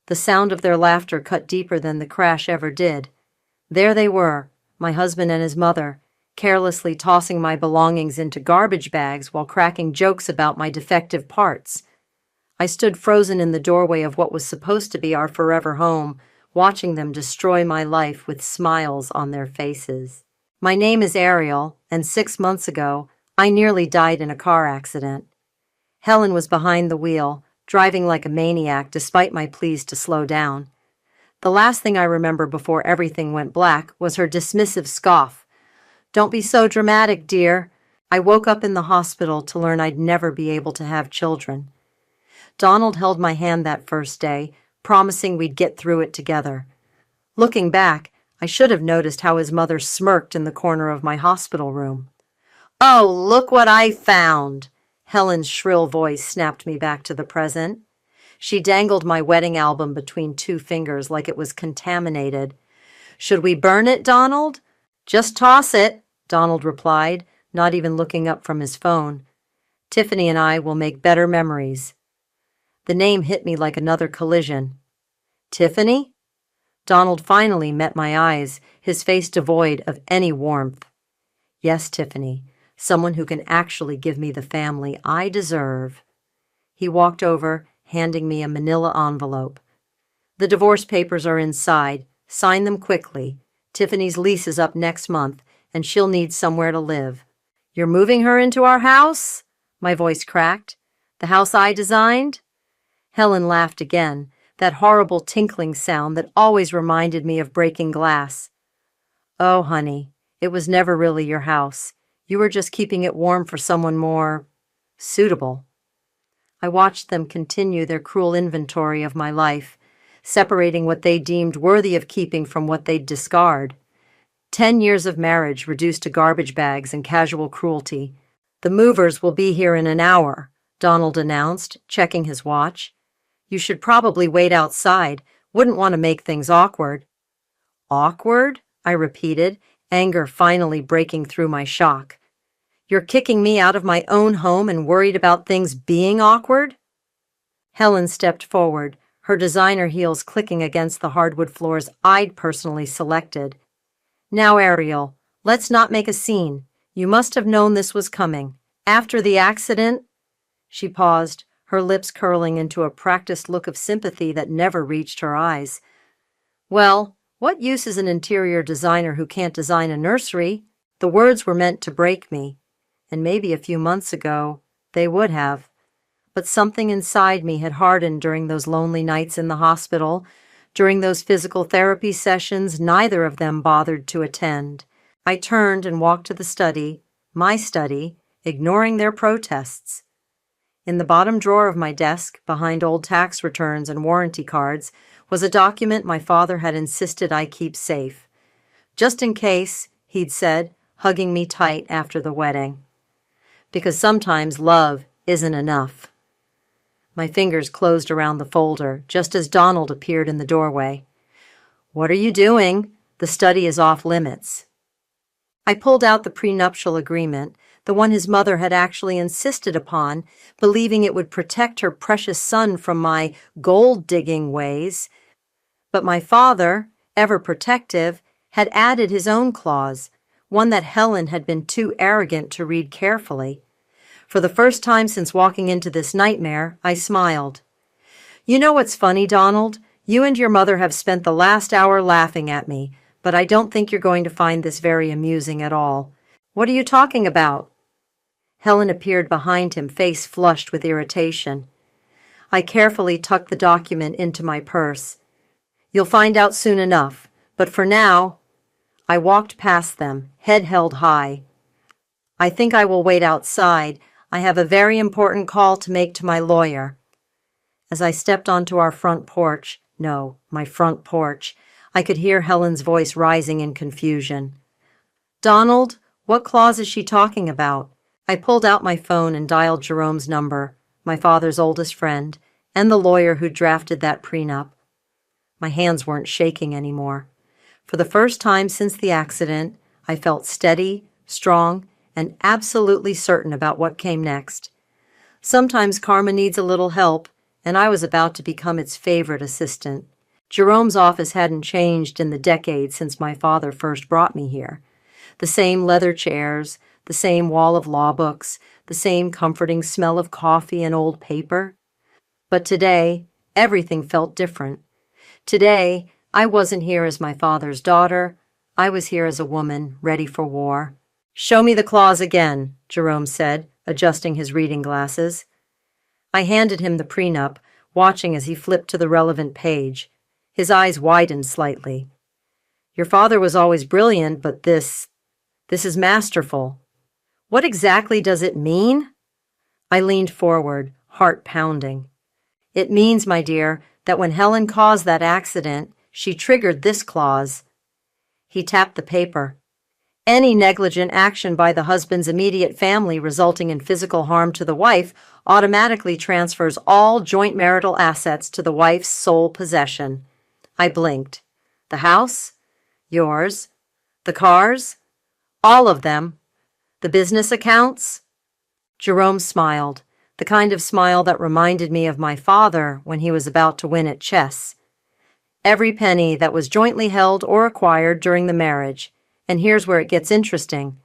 The sound of their laughter cut deeper than the crash ever did. There they were, my husband and his mother, carelessly tossing my belongings into garbage bags while cracking jokes about my defective parts. I stood frozen in the doorway of what was supposed to be our forever home, watching them destroy my life with smiles on their faces. My name is Ariel, and 6 months ago, I nearly died in a car accident. Helen was behind the wheel, driving like a maniac despite my pleas to slow down. The last thing I remember before everything went black was her dismissive scoff. "Don't be so dramatic, dear." I woke up in the hospital to learn I'd never be able to have children. Donald held my hand that first day, promising we'd get through it together. Looking back, I should have noticed how his mother smirked in the corner of my hospital room. "Oh, look what I found!" Helen's shrill voice snapped me back to the present. She dangled my wedding album between 2 fingers like it was contaminated. "Should we burn it, Donald?" "Just toss it," Donald replied, not even looking up from his phone. "Tiffany and I will make better memories." The name hit me like another collision. "Tiffany?" Donald finally met my eyes, his face devoid of any warmth. "Yes, Tiffany, someone who can actually give me the family I deserve." He walked over, handing me a manila envelope. "The divorce papers are inside. Sign them quickly. Tiffany's lease is up next month, and she'll need somewhere to live." "You're moving her into our house?" My voice cracked. "The house I designed?" Helen laughed again, that horrible tinkling sound that always reminded me of breaking glass. "Oh, honey, it was never really your house. You were just keeping it warm for someone more suitable." I watched them continue their cruel inventory of my life, separating what they deemed worthy of keeping from what they'd discard. 10 years of marriage reduced to garbage bags and casual cruelty. "The movers will be here in an hour," Donald announced, checking his watch. "You should probably wait outside. Wouldn't want to make things awkward." "Awkward?" I repeated, anger finally breaking through my shock. "You're kicking me out of my own home and worried about things being awkward?" Helen stepped forward, her designer heels clicking against the hardwood floors I'd personally selected. "Now, Ariel, let's not make a scene. You must have known this was coming. After the accident—" She paused, her lips curling into a practiced look of sympathy that never reached her eyes. "Well, what use is an interior designer who can't design a nursery?" The words were meant to break me, and maybe a few months ago they would have. But something inside me had hardened during those lonely nights in the hospital, during those physical therapy sessions neither of them bothered to attend. I turned and walked to the study, my study, ignoring their protests. In the bottom drawer of my desk, behind old tax returns and warranty cards, was a document my father had insisted I keep safe. "Just in case," he'd said, hugging me tight after the wedding. Because sometimes love isn't enough. My fingers closed around the folder, just as Donald appeared in the doorway. "What are you doing? The study is off limits." I pulled out the prenuptial agreement, the one his mother had actually insisted upon, believing it would protect her precious son from my gold-digging ways. But my father, ever protective, had added his own clause, one that Helen had been too arrogant to read carefully. For the first time since walking into this nightmare, I smiled. "You know what's funny, Donald? You and your mother have spent the last hour laughing at me, but I don't think you're going to find this very amusing at all. What are you talking about?" Helen appeared behind him, face flushed with irritation. I carefully tucked the document into my purse. "You'll find out soon enough, but for now—" I walked past them, head held high. "I think I will wait outside. I have a very important call to make to my lawyer." As I stepped onto our front porch, my front porch, I could hear Helen's voice rising in confusion. "Donald, what clause is she talking about?" I pulled out my phone and dialed Jerome's number, my father's oldest friend, and the lawyer who drafted that prenup. My hands weren't shaking anymore. For the first time since the accident, I felt steady, strong, and absolutely certain about what came next. Sometimes karma needs a little help, and I was about to become its favorite assistant. Jerome's office hadn't changed in the decades since my father first brought me here. The same leather chairs, the same wall of law books, the same comforting smell of coffee and old paper. But today, everything felt different. Today, I wasn't here as my father's daughter. I was here as a woman, ready for war. "Show me the clause again," Jerome said, adjusting his reading glasses. I handed him the prenup, watching as he flipped to the relevant page. His eyes widened slightly. "Your father was always brilliant, but this is masterful. What exactly does it mean?" I leaned forward, heart pounding. "It means, my dear, that when Helen caused that accident, she triggered this clause." He tapped the paper. "Any negligent action by the husband's immediate family resulting in physical harm to the wife automatically transfers all joint marital assets to the wife's sole possession." I blinked. "The house? Yours? The cars? All of them? The business accounts?" Jerome smiled, the kind of smile that reminded me of my father when he was about to win at chess. "Every penny that was jointly held or acquired during the marriage. And here's where it gets interesting."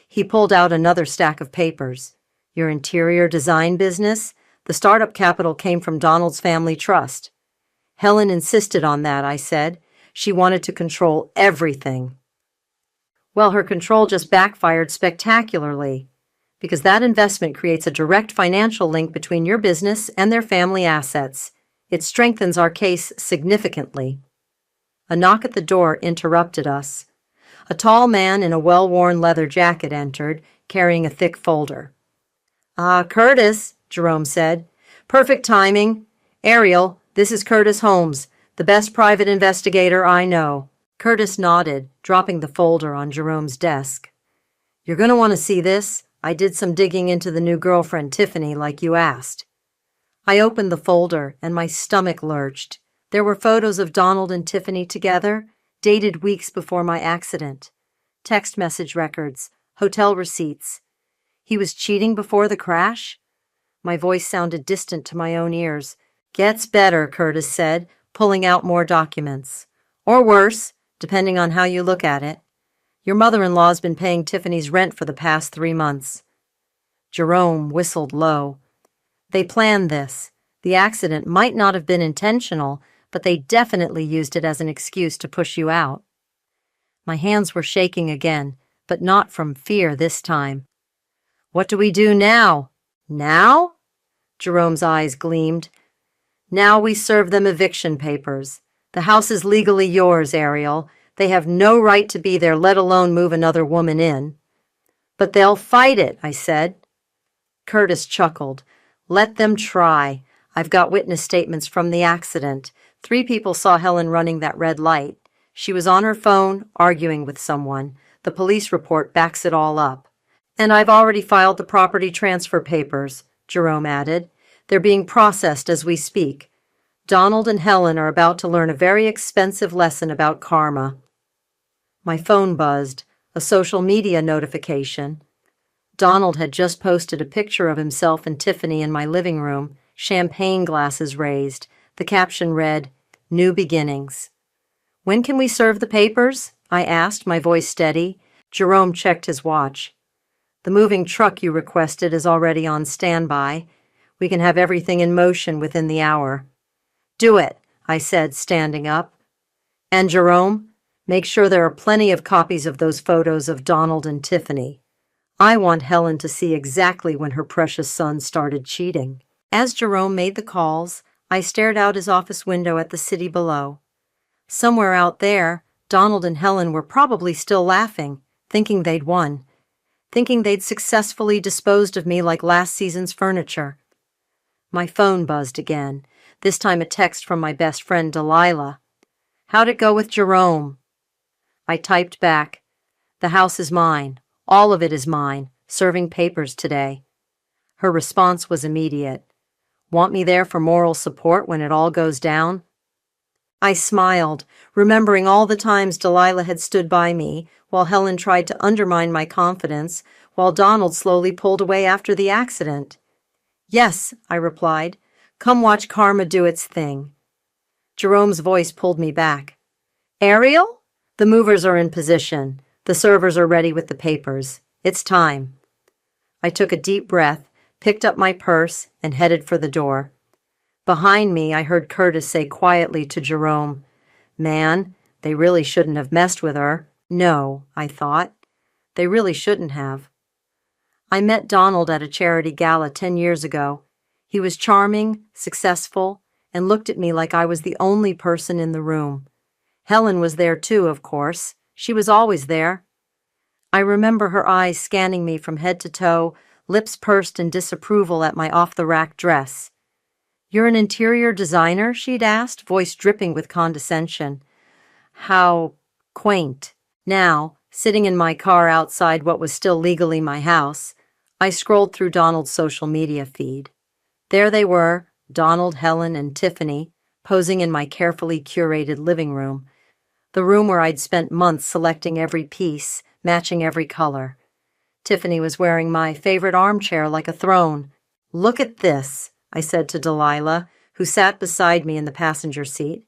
He pulled out another stack of papers. "Your interior design business? The startup capital came from Donald's family trust." "Helen insisted on that," I said. "She wanted to control everything." Well, her control just backfired spectacularly, because that investment creates a direct financial link between your business and their family assets. It strengthens our case significantly. A knock at the door interrupted us. A tall man in a well-worn leather jacket entered, carrying a thick folder. Curtis," Jerome said. "Perfect timing. Ariel, this is Curtis Holmes, the best private investigator I know." Curtis nodded, dropping the folder on Jerome's desk. "You're going to want to see this. I did some digging into the new girlfriend, Tiffany, like you asked." I opened the folder, and my stomach lurched. There were photos of Donald and Tiffany together, dated weeks before my accident. Text message records, hotel receipts. He was cheating before the crash? My voice sounded distant to my own ears. "Gets better," Curtis said, pulling out more documents. "Or worse, depending on how you look at it. Your mother-in-law's been paying Tiffany's rent for the past 3 months." Jerome whistled low. "They planned this. The accident might not have been intentional, but they definitely used it as an excuse to push you out." My hands were shaking again, but not from fear this time. "What do we do now?" "Now?" Jerome's eyes gleamed. "Now we serve them eviction papers. The house is legally yours, Ariel. They have no right to be there, let alone move another woman in." "But they'll fight it," I said. Curtis chuckled. "Let them try. I've got witness statements from the accident. 3 people saw Helen running that red light. She was on her phone, arguing with someone. The police report backs it all up. And I've already filed the property transfer papers," Jerome added. "They're being processed as we speak. Donald and Helen are about to learn a very expensive lesson about karma." My phone buzzed, a social media notification. Donald had just posted a picture of himself and Tiffany in my living room, champagne glasses raised. The caption read, "New Beginnings." "When can we serve the papers?" I asked, my voice steady. Jerome checked his watch. "The moving truck you requested is already on standby. We can have everything in motion within the hour." "Do it," I said, standing up. "And Jerome, make sure there are plenty of copies of those photos of Donald and Tiffany. I want Helen to see exactly when her precious son started cheating." As Jerome made the calls, I stared out his office window at the city below. Somewhere out there, Donald and Helen were probably still laughing, thinking they'd won, thinking they'd successfully disposed of me like last season's furniture. My phone buzzed again, this time a text from my best friend Delilah. "How'd it go with Jerome?" I typed back, "The house is mine. All of it is mine. Serving papers today." Her response was immediate. "Want me there for moral support when it all goes down?" I smiled, remembering all the times Delilah had stood by me while Helen tried to undermine my confidence, while Donald slowly pulled away after the accident. "Yes," I replied. Come watch karma do its thing. Jerome's voice pulled me back. Ariel? The movers are in position. The servers are ready with the papers. It's time. I took a deep breath, picked up my purse, and headed for the door. Behind me, I heard Curtis say quietly to Jerome, Man, they really shouldn't have messed with her. No, I thought. They really shouldn't have. I met Donald at a charity gala 10 years ago. He was charming, successful, and looked at me like I was the only person in the room. Helen was there too, of course. She was always there. I remember her eyes scanning me from head to toe, lips pursed in disapproval at my off-the-rack dress. You're an interior designer? She'd asked, voice dripping with condescension. How quaint. Now, sitting in my car outside what was still legally my house, I scrolled through Donald's social media feed. There they were, Donald, Helen, and Tiffany, posing in my carefully curated living room, the room where I'd spent months selecting every piece, matching every color. Tiffany was wearing my favorite armchair like a throne. Look at this, I said to Delilah, who sat beside me in the passenger seat.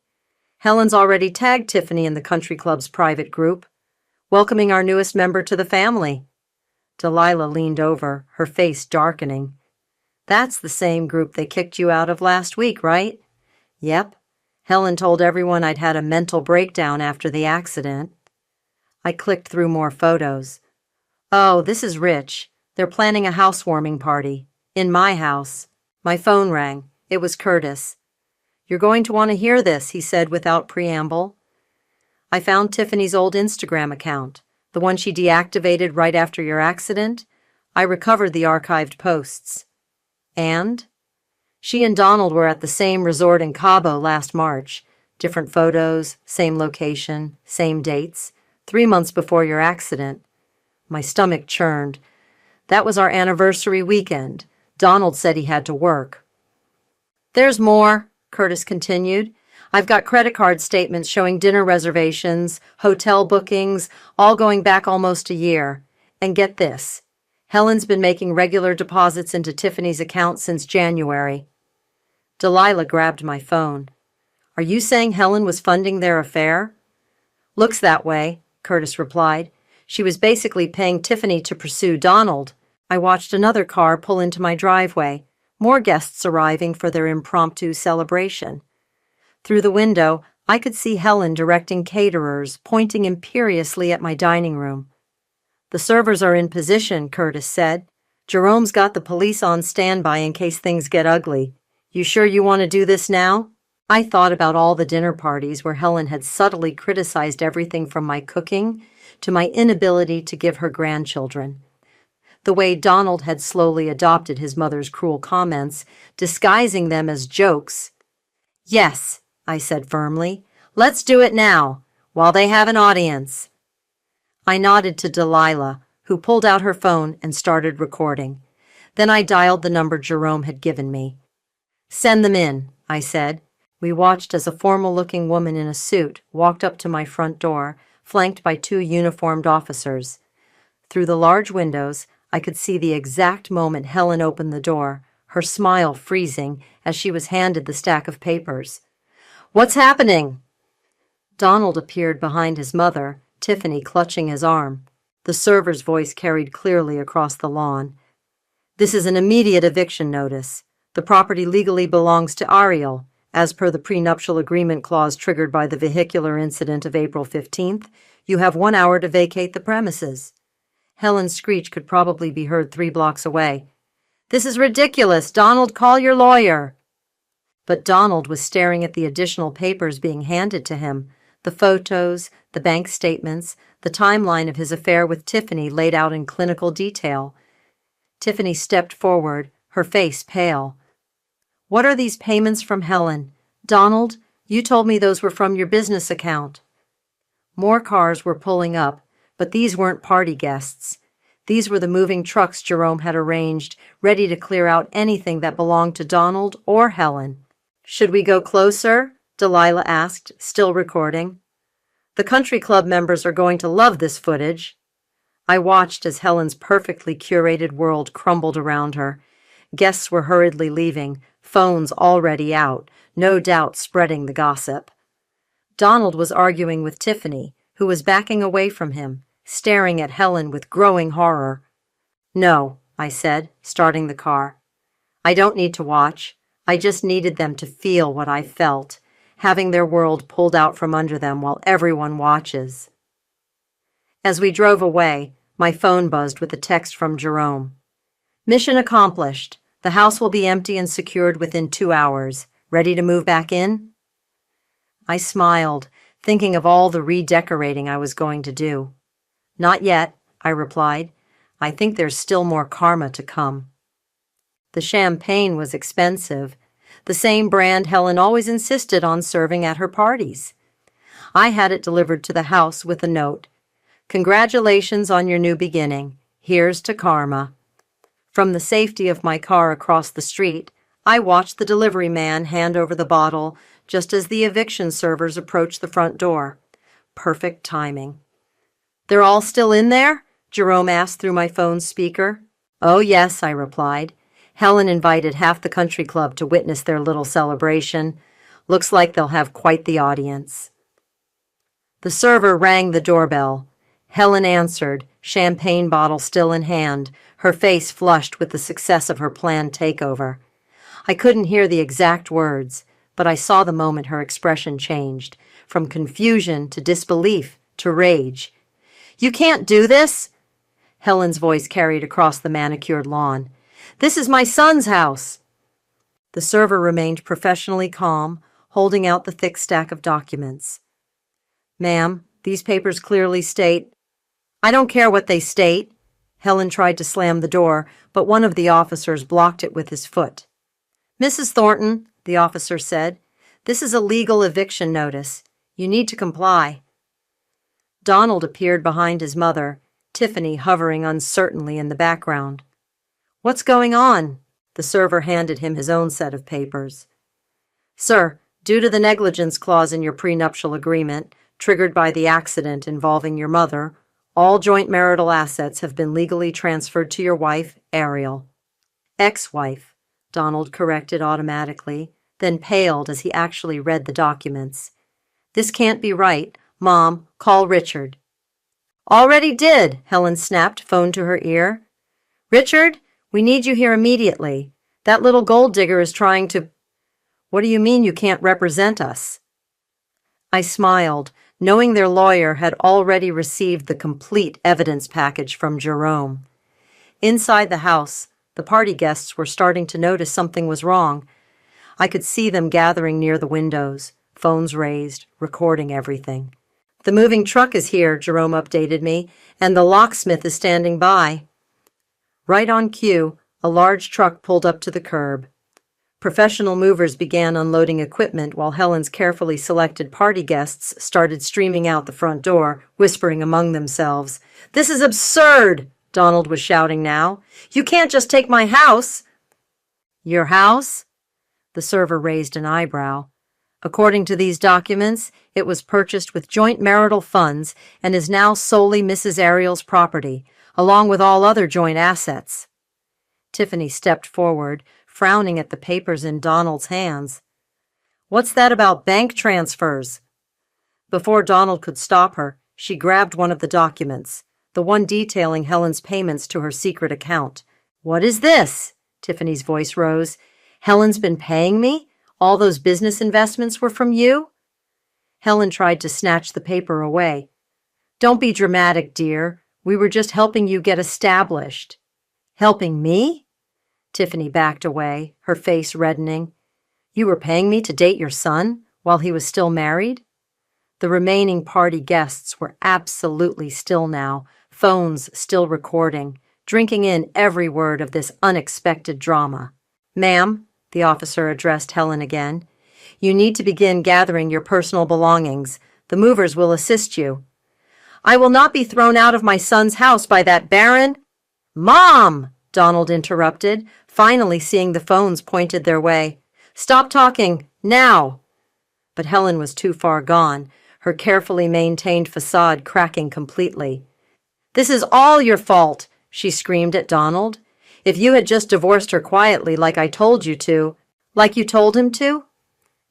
Helen's already tagged Tiffany in the country club's private group, welcoming our newest member to the family. Delilah leaned over, her face darkening. That's the same group they kicked you out of last week, right? Yep. Helen told everyone I'd had a mental breakdown after the accident. I clicked through more photos. Oh, this is rich. They're planning a housewarming party. In my house. My phone rang. It was Curtis. You're going to want to hear this, he said without preamble. I found Tiffany's old Instagram account, the one she deactivated right after your accident. I recovered the archived posts. And? She and Donald were at the same resort in Cabo last March. Different photos, same location, same dates. 3 months before your accident. My stomach churned. That was our anniversary weekend. Donald said he had to work. There's more, Curtis continued. I've got credit card statements showing dinner reservations, hotel bookings, all going back almost a year. And get this. Helen's been making regular deposits into Tiffany's account since January. Delilah grabbed my phone. Are you saying Helen was funding their affair? Looks that way, Curtis replied. She was basically paying Tiffany to pursue Donald. I watched another car pull into my driveway, more guests arriving for their impromptu celebration. Through the window, I could see Helen directing caterers, pointing imperiously at my dining room. The servers are in position, Curtis said. Jerome's got the police on standby in case things get ugly. You sure you want to do this now? I thought about all the dinner parties where Helen had subtly criticized everything from my cooking to my inability to give her grandchildren. The way Donald had slowly adopted his mother's cruel comments, disguising them as jokes. Yes, I said firmly. Let's do it now, while they have an audience. I nodded to Delilah, who pulled out her phone and started recording. Then I dialed the number Jerome had given me. Send them in, I said. We watched as a formal-looking woman in a suit walked up to my front door, flanked by 2 uniformed officers. Through the large windows, I could see the exact moment Helen opened the door, her smile freezing as she was handed the stack of papers. What's happening? Donald appeared behind his mother, Tiffany clutching his arm. The server's voice carried clearly across the lawn. This is an immediate eviction notice. The property legally belongs to Ariel, as per the prenuptial agreement clause triggered by the vehicular incident of April 15th. You have 1 hour to vacate the premises. Helen's screech could probably be heard 3 blocks away. This is ridiculous. Donald, call your lawyer. But Donald was staring at the additional papers being handed to him, the photos, the bank statements, the timeline of his affair with Tiffany laid out in clinical detail. Tiffany stepped forward, her face pale. What are these payments from Helen? Donald, you told me those were from your business account. More cars were pulling up, but these weren't party guests. These were the moving trucks Jerome had arranged, ready to clear out anything that belonged to Donald or Helen. Should we go closer? Delilah asked, still recording. The country club members are going to love this footage. I watched as Helen's perfectly curated world crumbled around her. Guests were hurriedly leaving, phones already out, no doubt spreading the gossip. Donald was arguing with Tiffany, who was backing away from him, staring at Helen with growing horror. "No," I said, starting the car. "I don't need to watch. I just needed them to feel what I felt, having their world pulled out from under them while everyone watches." As we drove away, my phone buzzed with a text from Jerome. "Mission accomplished. The house will be empty and secured within 2 hours. Ready to move back in?" I smiled, thinking of all the redecorating I was going to do. "Not yet," I replied. "I think there's still more karma to come." The champagne was expensive, the same brand Helen always insisted on serving at her parties. I had it delivered to the house with a note. "Congratulations on your new beginning. Here's to karma." From the safety of my car across the street, I watched the delivery man hand over the bottle just as the eviction servers approached the front door. Perfect timing. "They're all still in there?" Jerome asked through my phone's speaker. "Oh, yes," I replied. "Helen invited half the country club to witness their little celebration. Looks like they'll have quite the audience." The server rang the doorbell. Helen answered, champagne bottle still in hand, her face flushed with the success of her planned takeover. I couldn't hear the exact words, but I saw the moment her expression changed, from confusion to disbelief to rage. "You can't do this!" Helen's voice carried across the manicured lawn. "This is my son's house!" The server remained professionally calm, holding out the thick stack of documents. "Ma'am, these papers clearly state—" "I don't care what they state." Helen tried to slam the door, but one of the officers blocked it with his foot. "Mrs. Thornton," the officer said, "this is a legal eviction notice. You need to comply." Donald appeared behind his mother, Tiffany hovering uncertainly in the background. "What's going on?" The server handed him his own set of papers. "Sir, due to the negligence clause in your prenuptial agreement, triggered by the accident involving your mother, all joint marital assets have been legally transferred to your wife, Ariel." "Ex-wife," Donald corrected automatically, then paled as he actually read the documents. "This can't be right. Mom, call Richard." "Already did," Helen snapped, phone to her ear. "Richard, we need you here immediately. That little gold digger is trying to—" "What do you mean you can't represent us?" I smiled, knowing their lawyer had already received the complete evidence package from Jerome. Inside the house, the party guests were starting to notice something was wrong. I could see them gathering near the windows, phones raised, recording everything. "The moving truck is here," Jerome updated me, "and the locksmith is standing by." Right on cue, a large truck pulled up to the curb. Professional movers began unloading equipment while Helen's carefully selected party guests started streaming out the front door, whispering among themselves. "This is absurd!" Donald was shouting now. "You can't just take my house!" "Your house?" The server raised an eyebrow. "According to these documents, it was purchased with joint marital funds and is now solely Mrs. Ariel's property, along with all other joint assets." Tiffany stepped forward, frowning at the papers in Donald's hands. "What's that about bank transfers?" Before Donald could stop her, she grabbed one of the documents, the one detailing Helen's payments to her secret account. "What is this?" Tiffany's voice rose. "Helen's been paying me? All those business investments were from you?" Helen tried to snatch the paper away. "Don't be dramatic, dear. We were just helping you get established." "Helping me?" Tiffany backed away, her face reddening. "You were paying me to date your son while he was still married?" The remaining party guests were absolutely still now, phones still recording, drinking in every word of this unexpected drama. "Ma'am," the officer addressed Helen again, "you need to begin gathering your personal belongings. The movers will assist you." "I will not be thrown out of my son's house by that baron—" "Mom!" Donald interrupted, finally seeing the phones pointed their way. "Stop talking, now!" But Helen was too far gone, her carefully maintained facade cracking completely. "This is all your fault," she screamed at Donald. "If you had just divorced her quietly like I told you to—" Like you told him to?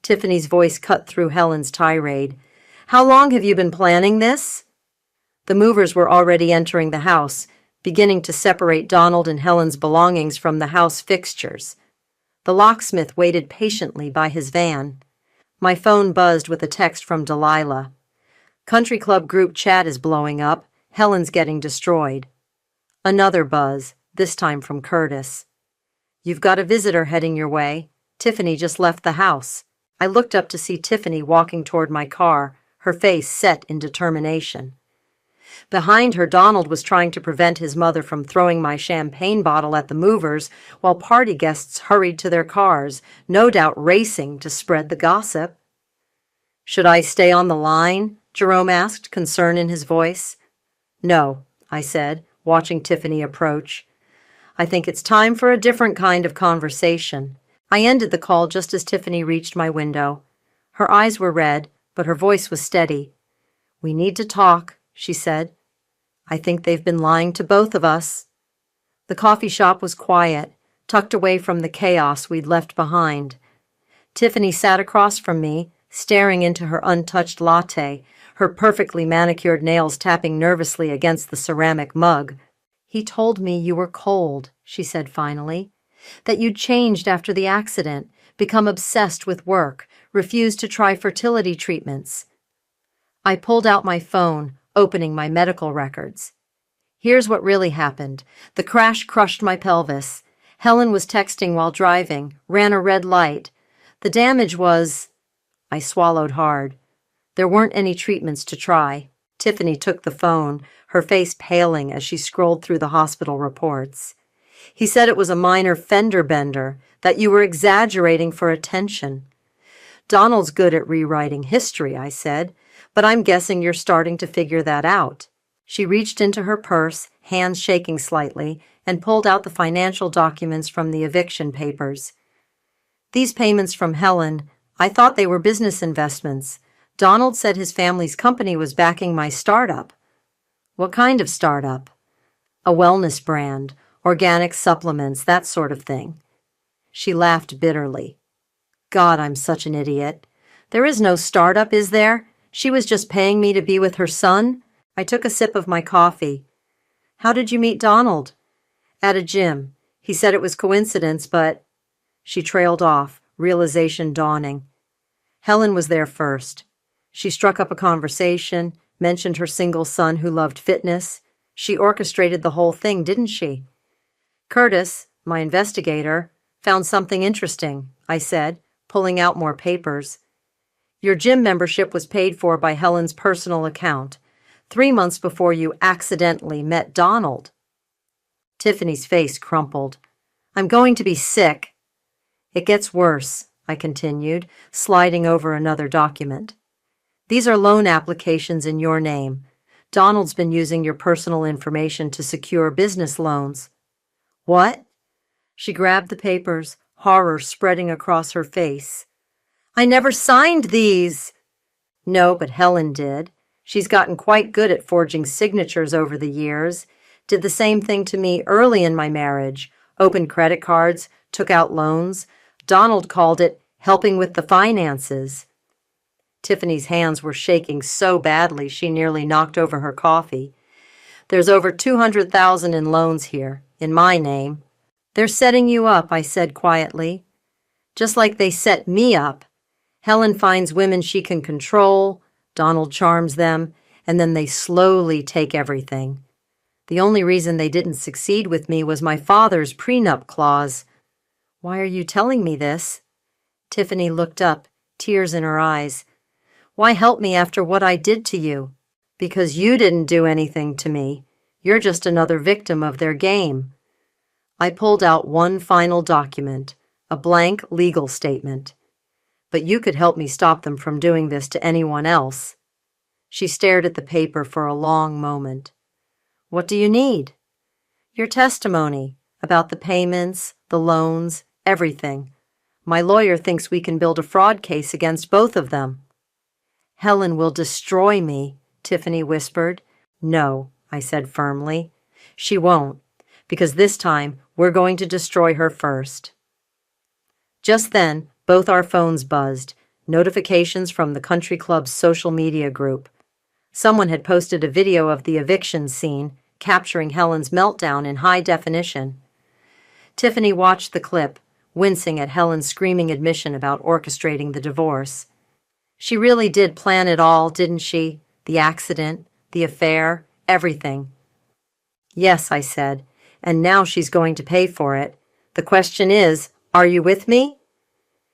Tiffany's voice cut through Helen's tirade. How long have you been planning this? The movers were already entering the house, beginning to separate Donald and Helen's belongings from the house fixtures. The locksmith waited patiently by his van. My phone buzzed with a text from Delilah. Country club group chat is blowing up. Helen's getting destroyed. Another buzz, this time from Curtis. You've got a visitor heading your way. Tiffany just left the house. I looked up to see Tiffany walking toward my car, her face set in determination. Behind her, Donald was trying to prevent his mother from throwing my champagne bottle at the movers while party guests hurried to their cars, no doubt racing to spread the gossip. Should I stay on the line? Jerome asked, concern in his voice. No, I said, watching Tiffany approach. I think it's time for a different kind of conversation. I ended the call just as Tiffany reached my window. Her eyes were red, but her voice was steady. We need to talk, she said. I think they've been lying to both of us. The coffee shop was quiet, tucked away from the chaos we'd left behind. Tiffany sat across from me, staring into her untouched latte, her perfectly manicured nails tapping nervously against the ceramic mug. He told me you were cold, she said finally, that you'd changed after the accident, become obsessed with work, refused to try fertility treatments. I pulled out my phone, opening my medical records. Here's what really happened. The crash crushed my pelvis. Helen was texting while driving, ran a red light. The damage was... I swallowed hard. There weren't any treatments to try. Tiffany took the phone, her face paling as she scrolled through the hospital reports. He said it was a minor fender bender, that you were exaggerating for attention. Donald's good at rewriting history, I said, but I'm guessing you're starting to figure that out. She reached into her purse, hands shaking slightly, and pulled out the financial documents from the eviction papers. These payments from Helen, I thought they were business investments. Donald said his family's company was backing my startup. What kind of startup? A wellness brand, organic supplements, that sort of thing. She laughed bitterly. God, I'm such an idiot. There is no startup, is there? She was just paying me to be with her son? I took a sip of my coffee. How did you meet Donald? At a gym. He said it was coincidence, but... She trailed off, realization dawning. Helen was there first. She struck up a conversation, mentioned her single son who loved fitness. She orchestrated the whole thing, didn't she? Curtis, my investigator, found something interesting, I said, pulling out more papers. Your gym membership was paid for by Helen's personal account, 3 months before you accidentally met Donald. Tiffany's face crumpled. I'm going to be sick. It gets worse, I continued, sliding over another document. These are loan applications in your name. Donald's been using your personal information to secure business loans. What? She grabbed the papers, horror spreading across her face. I never signed these. No, but Helen did. She's gotten quite good at forging signatures over the years. Did the same thing to me early in my marriage. Opened credit cards, took out loans. Donald called it helping with the finances. Tiffany's hands were shaking so badly she nearly knocked over her coffee. There's over $200,000 in loans here, in my name. They're setting you up, I said quietly. Just like they set me up. Helen finds women she can control, Donald charms them, and then they slowly take everything. The only reason they didn't succeed with me was my father's prenup clause. Why are you telling me this? Tiffany looked up, tears in her eyes. Why help me after what I did to you? Because you didn't do anything to me. You're just another victim of their game. I pulled out one final document, a blank legal statement. But you could help me stop them from doing this to anyone else. She stared at the paper for a long moment. What do you need? Your testimony about the payments, the loans, everything. My lawyer thinks we can build a fraud case against both of them. Helen will destroy me, Tiffany whispered. No, I said firmly. She won't, because this time we're going to destroy her first. Just then, both our phones buzzed, notifications from the country club's social media group. Someone had posted a video of the eviction scene, capturing Helen's meltdown in high definition. Tiffany watched the clip, wincing at Helen's screaming admission about orchestrating the divorce. She really did plan it all, didn't she? The accident, the affair, everything. Yes, I said, and now she's going to pay for it. The question is, are you with me?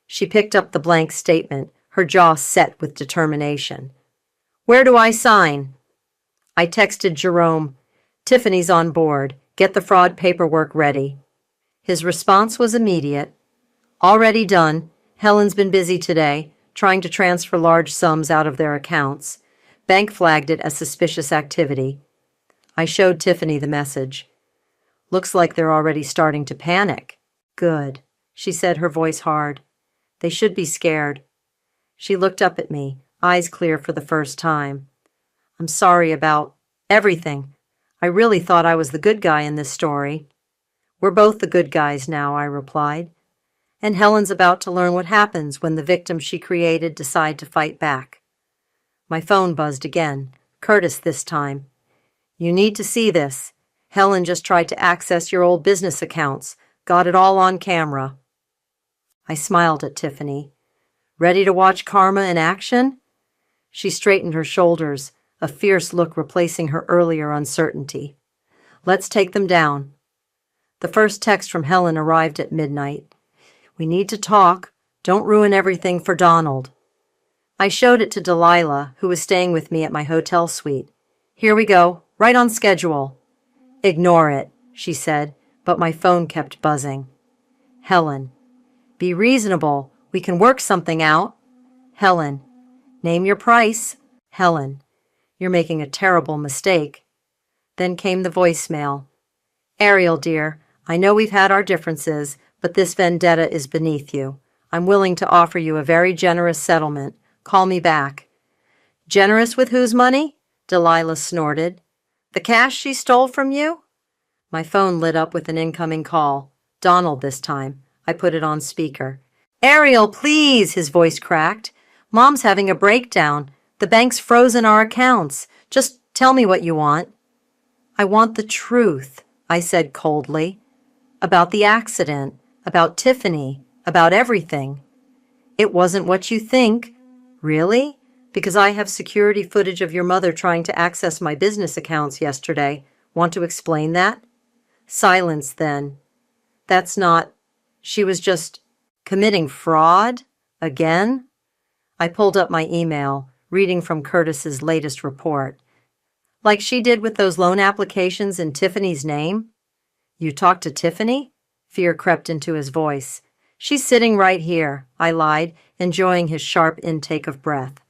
She picked up the blank statement, her jaw set with determination. Where do I sign? I texted Jerome, Tiffany's on board. Get the fraud paperwork ready. His response was immediate. Already done. Helen's been busy today, trying to transfer large sums out of their accounts. Bank flagged it as suspicious activity. I showed Tiffany the message. Looks like they're already starting to panic. Good, she said, her voice hard. They should be scared. She looked up at me, eyes clear for the first time. I'm sorry about everything. I really thought I was the good guy in this story. We're both the good guys now, I replied. And Helen's about to learn what happens when the victims she created decide to fight back. My phone buzzed again, Curtis this time. You need to see this. Helen just tried to access your old business accounts. Got it all on camera. I smiled at Tiffany. Ready to watch karma in action? She straightened her shoulders, a fierce look replacing her earlier uncertainty. Let's take them down. The first text from Helen arrived at midnight. We need to talk. Don't ruin everything for Donald. I showed it to Delilah, who was staying with me at my hotel suite. Here we go, right on schedule. Ignore it, she said, but my phone kept buzzing. Helen. Be reasonable. We can work something out. Helen. Name your price. Helen. You're making a terrible mistake. Then came the voicemail. Ariel, dear, I know we've had our differences, but this vendetta is beneath you. I'm willing to offer you a very generous settlement. Call me back. Generous with whose money? Delilah snorted. The cash she stole from you? My phone lit up with an incoming call. Donald this time. I put it on speaker. Ariel, please, his voice cracked. Mom's having a breakdown. The bank's frozen our accounts. Just tell me what you want. I want the truth, I said coldly. About the accident, about Tiffany, about everything. It wasn't what you think. Really? Because I have security footage of your mother trying to access my business accounts yesterday. Want to explain that? Silence then. That's not... She was just committing fraud? Again? I pulled up my email, reading from Curtis's latest report. Like she did with those loan applications in Tiffany's name? You talked to Tiffany? Fear crept into his voice. She's sitting right here, I lied, enjoying his sharp intake of breath.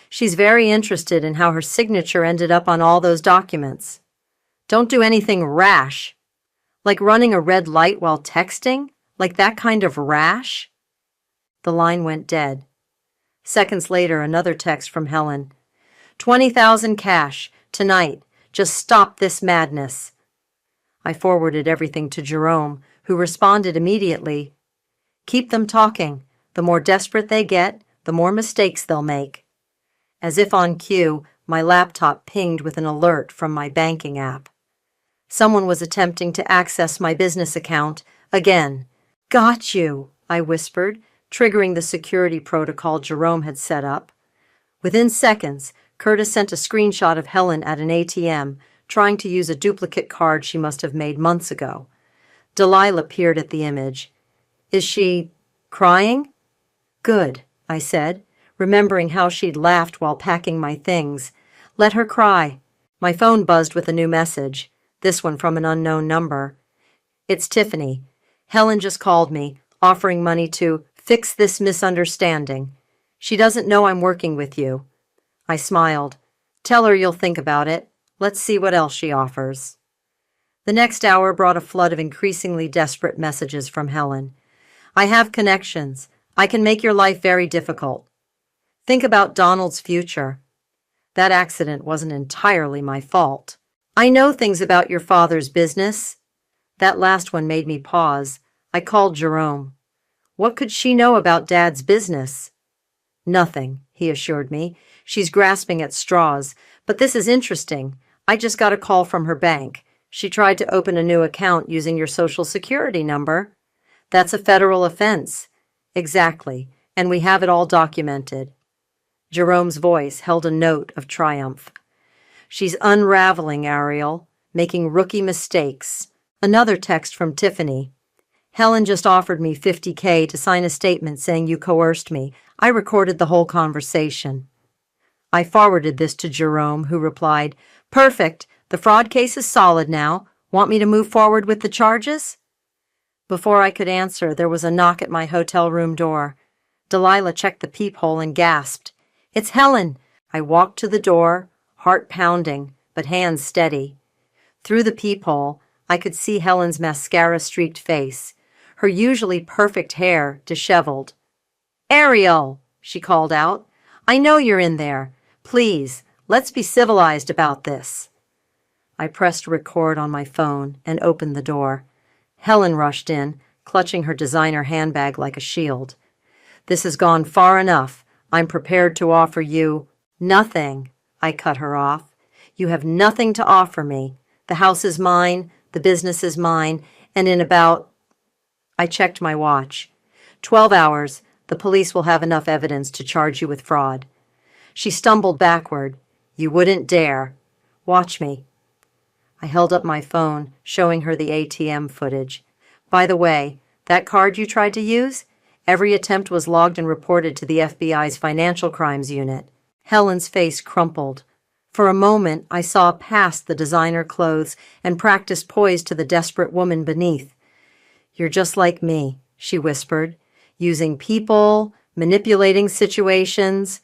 She's very interested in how her signature ended up on all those documents. Don't do anything rash. Like running a red light while texting? Like that kind of rash? The line went dead. Seconds later, another text from Helen. 20,000 cash, tonight. Just stop this madness. I forwarded everything to Jerome, who responded immediately. Keep them talking. The more desperate they get, the more mistakes they'll make. As if on cue, my laptop pinged with an alert from my banking app. Someone was attempting to access my business account again. Got you, I whispered, triggering the security protocol Jerome had set up. Within seconds, Curtis sent a screenshot of Helen at an ATM, trying to use a duplicate card she must have made months ago. Delilah peered at the image. Is she crying? Good, I said, remembering how she'd laughed while packing my things. Let her cry. My phone buzzed with a new message, this one from an unknown number. It's Tiffany. Helen just called me, offering money to fix this misunderstanding. She doesn't know I'm working with you. I smiled. Tell her you'll think about it. Let's see what else she offers. The next hour brought a flood of increasingly desperate messages from Helen. I have connections. I can make your life very difficult. Think about Donald's future. That accident wasn't entirely my fault. I know things about your father's business. That last one made me pause. I called Jerome. What could she know about Dad's business? Nothing, he assured me. She's grasping at straws. But this is interesting. I just got a call from her bank. She tried to open a new account using your social security number. That's a federal offense. Exactly. And we have it all documented. Jerome's voice held a note of triumph. She's unraveling, Ariel, making rookie mistakes. Another text from Tiffany. Helen just offered me $50K to sign a statement saying you coerced me. I recorded the whole conversation. I forwarded this to Jerome, who replied, Perfect. The fraud case is solid now. Want me to move forward with the charges? Before I could answer, there was a knock at my hotel room door. Delilah checked the peephole and gasped. It's Helen. I walked to the door, heart pounding, but hands steady. Through the peephole, I could see Helen's mascara-streaked face, her usually perfect hair disheveled. Ariel, she called out. I know you're in there. Please, let's be civilized about this. I pressed record on my phone and opened the door. Helen rushed in, clutching her designer handbag like a shield. This has gone far enough. I'm prepared to offer you nothing. I cut her off. You have nothing to offer me. The house is mine, the business is mine, and in about... I checked my watch. 12 hours, the police will have enough evidence to charge you with fraud. She stumbled backward. You wouldn't dare. Watch me. I held up my phone, showing her the ATM footage. By the way, that card you tried to use? Every attempt was logged and reported to the FBI's Financial Crimes Unit. Helen's face crumpled. For a moment, I saw past the designer clothes and practiced poise to the desperate woman beneath. You're just like me, she whispered, using people, manipulating situations.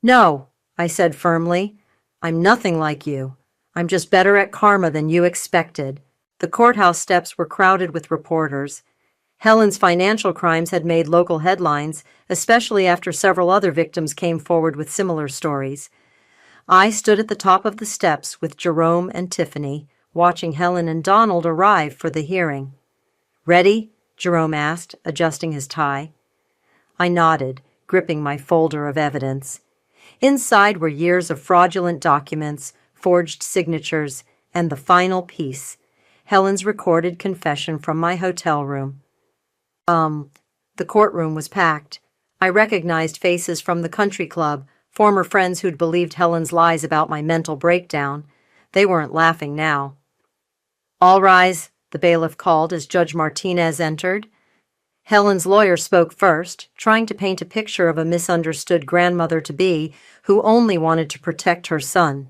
No, I said firmly. I'm nothing like you. I'm just better at karma than you expected. The courthouse steps were crowded with reporters. Helen's financial crimes had made local headlines, especially after several other victims came forward with similar stories. I stood at the top of the steps with Jerome and Tiffany, watching Helen and Donald arrive for the hearing. Ready? Jerome asked, adjusting his tie. I nodded, gripping my folder of evidence. Inside were years of fraudulent documents, forged signatures, and the final piece, Helen's recorded confession from my hotel room. The courtroom was packed. I recognized faces from the country club, former friends who'd believed Helen's lies about my mental breakdown. They weren't laughing now. All rise, the bailiff called as Judge Martinez entered. Helen's lawyer spoke first, trying to paint a picture of a misunderstood grandmother-to-be who only wanted to protect her son.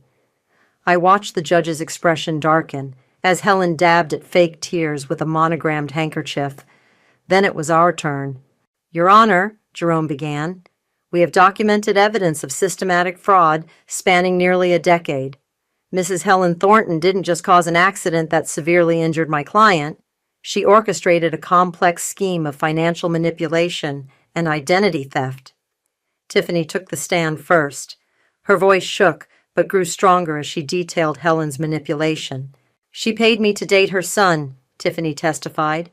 I watched the judge's expression darken as Helen dabbed at fake tears with a monogrammed handkerchief. Then it was our turn. Your Honor, Jerome began, we have documented evidence of systematic fraud spanning nearly a decade. Mrs. Helen Thornton didn't just cause an accident that severely injured my client. She orchestrated a complex scheme of financial manipulation and identity theft. Tiffany took the stand first. Her voice shook, but grew stronger as she detailed Helen's manipulation. She paid me to date her son, Tiffany testified,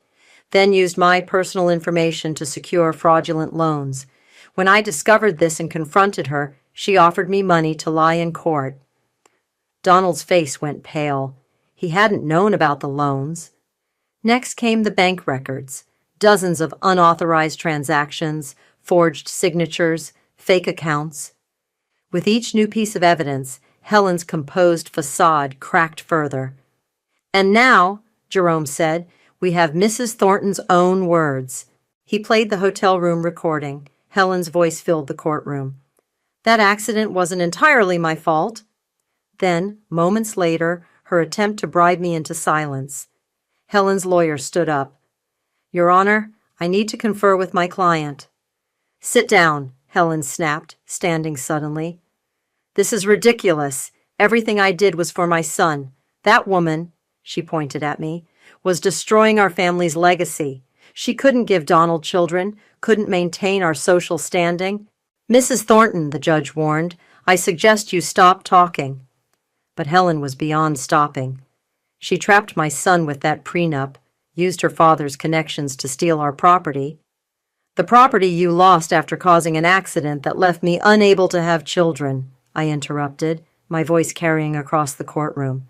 then used my personal information to secure fraudulent loans. When I discovered this and confronted her, she offered me money to lie in court. Donald's face went pale. He hadn't known about the loans. Next came the bank records, dozens of unauthorized transactions, forged signatures, fake accounts. With each new piece of evidence, Helen's composed facade cracked further. And now, Jerome said, we have Mrs. Thornton's own words. He played the hotel room recording. Helen's voice filled the courtroom. That accident wasn't entirely my fault. Then, moments later, her attempt to bribe me into silence. Helen's lawyer stood up. Your Honor, I need to confer with my client. Sit down, Helen snapped, standing suddenly. This is ridiculous. Everything I did was for my son. That woman, she pointed at me, was destroying our family's legacy. She couldn't give Donald children, couldn't maintain our social standing. Mrs. Thornton, the judge warned, I suggest you stop talking. But Helen was beyond stopping. She trapped my son with that prenup, used her father's connections to steal our property. The property you lost after causing an accident that left me unable to have children, I interrupted, my voice carrying across the courtroom.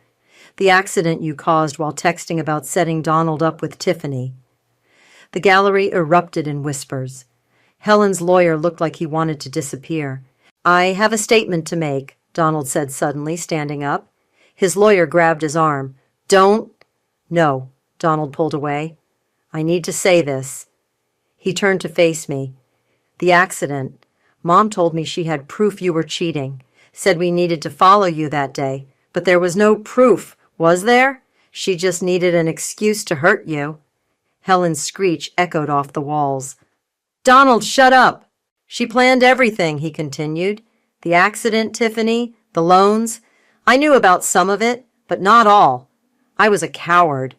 The accident you caused while texting about setting Donald up with Tiffany. The gallery erupted in whispers. Helen's lawyer looked like he wanted to disappear. I have a statement to make, Donald said suddenly, standing up. His lawyer grabbed his arm. Don't. No, Donald pulled away. I need to say this. He turned to face me. The accident. Mom told me she had proof you were cheating. Said we needed to follow you that day. But there was no proof, was there? She just needed an excuse to hurt you. Helen's screech echoed off the walls. Donald, shut up! She planned everything, he continued. The accident, Tiffany, the loans. I knew about some of it, but not all. I was a coward.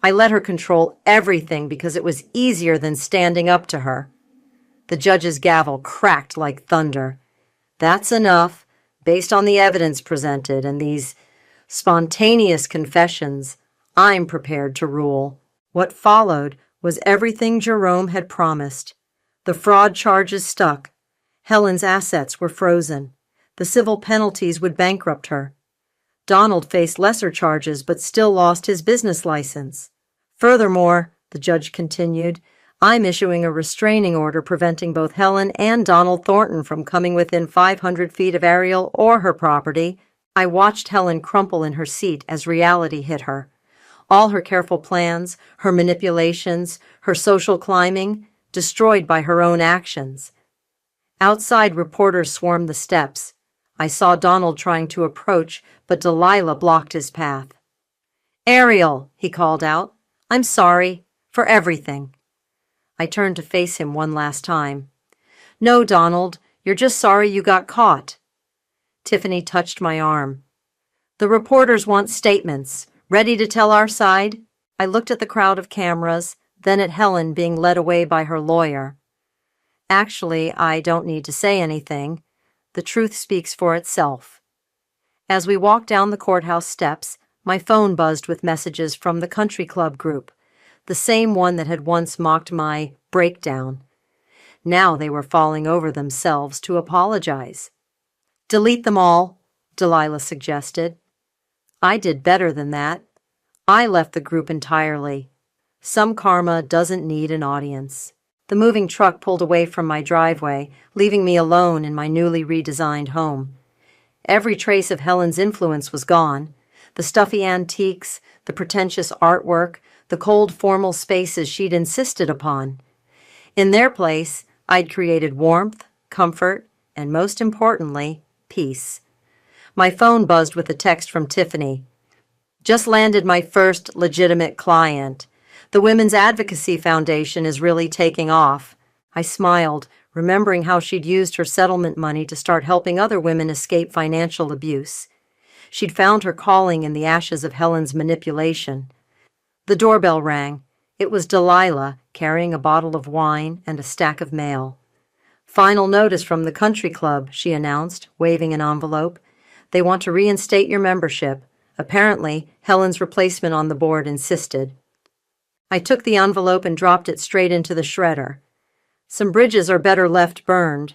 I let her control everything because it was easier than standing up to her. The judge's gavel cracked like thunder. That's enough. Based on the evidence presented and these spontaneous confessions, I'm prepared to rule. What followed was everything Jerome had promised. The fraud charges stuck. Helen's assets were frozen. The civil penalties would bankrupt her. Donald faced lesser charges but still lost his business license. Furthermore, the judge continued, I'm issuing a restraining order preventing both Helen and Donald Thornton from coming within 500 feet of Ariel or her property. I watched Helen crumple in her seat as reality hit her. All her careful plans, her manipulations, her social climbing, destroyed by her own actions. Outside, reporters swarmed the steps. I saw Donald trying to approach, but Delilah blocked his path. Ariel, he called out, I'm sorry for everything. I turned to face him one last time. No, Donald, you're just sorry you got caught. Tiffany touched my arm. The reporters want statements. Ready to tell our side? I looked at the crowd of cameras, then at Helen being led away by her lawyer. Actually, I don't need to say anything. The truth speaks for itself. As we walked down the courthouse steps, my phone buzzed with messages from the country club group, the same one that had once mocked my breakdown. Now they were falling over themselves to apologize. Delete them all, Delilah suggested. I did better than that. I left the group entirely. Some karma doesn't need an audience. The moving truck pulled away from my driveway, leaving me alone in my newly redesigned home. Every trace of Helen's influence was gone. The stuffy antiques, the pretentious artwork, the cold formal spaces she'd insisted upon. In their place, I'd created warmth, comfort, and most importantly, peace. My phone buzzed with a text from Tiffany. Just landed my first legitimate client. The Women's Advocacy Foundation is really taking off. I smiled, remembering how she'd used her settlement money to start helping other women escape financial abuse. She'd found her calling in the ashes of Helen's manipulation. The doorbell rang. It was Delilah, carrying a bottle of wine and a stack of mail. Final notice from the country club, she announced, waving an envelope. They want to reinstate your membership. Apparently, Helen's replacement on the board insisted. I took the envelope and dropped it straight into the shredder. Some bridges are better left burned.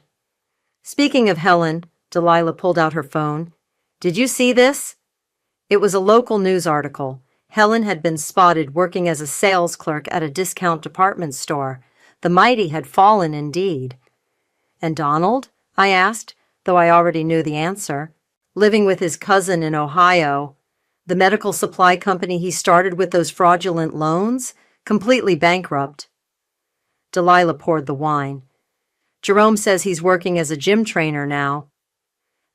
Speaking of Helen, Delilah pulled out her phone. Did you see this? It was a local news article. Helen had been spotted working as a sales clerk at a discount department store. The mighty had fallen indeed. And Donald? I asked, though I already knew the answer. Living with his cousin in Ohio. The medical supply company he started with those fraudulent loans? Completely bankrupt. Delilah poured the wine. Jerome says he's working as a gym trainer now.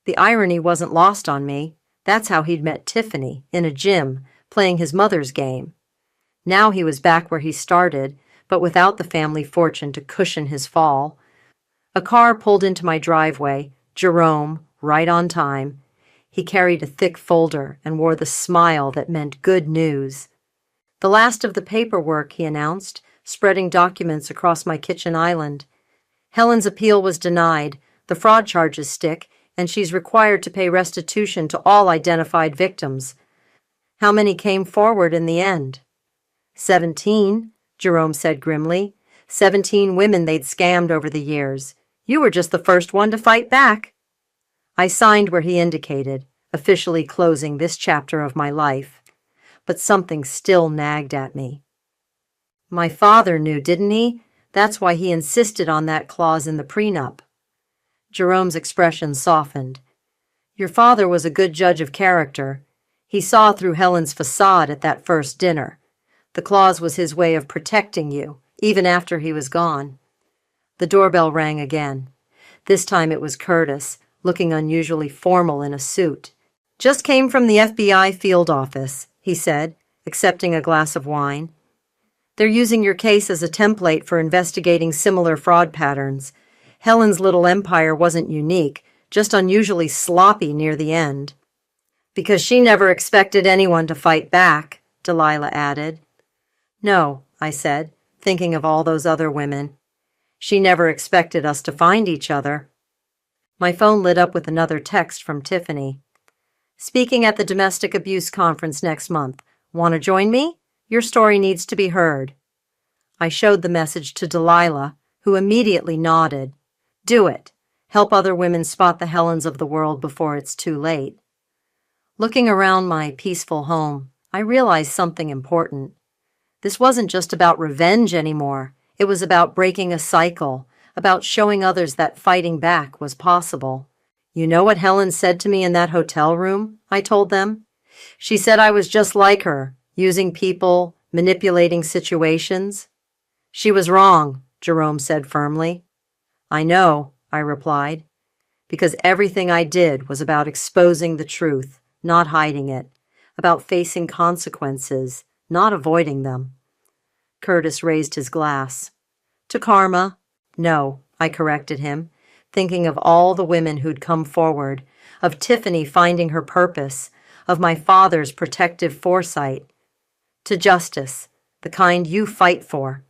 The irony wasn't lost on me. That's how he'd met Tiffany, in a gym, playing his mother's game. Now he was back where he started, but without the family fortune to cushion his fall. A car pulled into my driveway, Jerome, right on time. He carried a thick folder and wore the smile that meant good news. The last of the paperwork, he announced, spreading documents across my kitchen island. Helen's appeal was denied, the fraud charges stick, and she's required to pay restitution to all identified victims. How many came forward in the end? 17, Jerome said grimly. 17 women they'd scammed over the years. You were just the first one to fight back. I signed where he indicated, officially closing this chapter of my life. But something still nagged at me. My father knew, didn't he? That's why he insisted on that clause in the prenup. Jerome's expression softened. Your father was a good judge of character. He saw through Helen's facade at that first dinner. The clause was his way of protecting you, even after he was gone. The doorbell rang again. This time it was Curtis, looking unusually formal in a suit. Just came from the FBI field office, he said, accepting a glass of wine. They're using your case as a template for investigating similar fraud patterns. Helen's little empire wasn't unique, just unusually sloppy near the end. Because she never expected anyone to fight back, Delilah added. No, I said, thinking of all those other women. She never expected us to find each other. My phone lit up with another text from Tiffany. Speaking at the domestic abuse conference next month. Want to join me? Your story needs to be heard. I showed the message to Delilah, who immediately nodded. Do it. Help other women spot the Helens of the world before it's too late. Looking around my peaceful home, I realized something important. This wasn't just about revenge anymore. It was about breaking a cycle, about showing others that fighting back was possible. You know what Helen said to me in that hotel room? I told them. She said I was just like her, using people, manipulating situations. She was wrong, Jerome said firmly. I know, I replied, because everything I did was about exposing the truth, not hiding it, about facing consequences, not avoiding them. Curtis raised his glass. To karma? No, I corrected him, thinking of all the women who'd come forward, of Tiffany finding her purpose, of my father's protective foresight. To justice, the kind you fight for.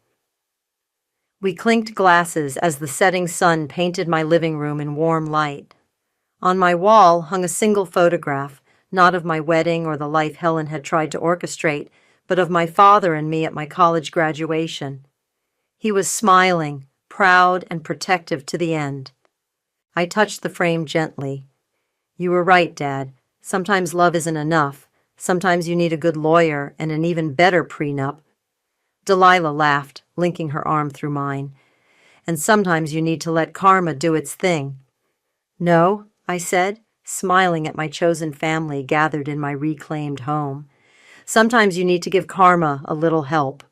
We clinked glasses as the setting sun painted my living room in warm light. On my wall hung a single photograph, not of my wedding or the life Helen had tried to orchestrate, but of my father and me at my college graduation. He was smiling, proud and protective to the end. I touched the frame gently. You were right, Dad. Sometimes love isn't enough. Sometimes you need a good lawyer and an even better prenup. Delilah laughed, linking her arm through mine. And sometimes you need to let karma do its thing. No, I said, smiling at my chosen family gathered in my reclaimed home. Sometimes you need to give karma a little help.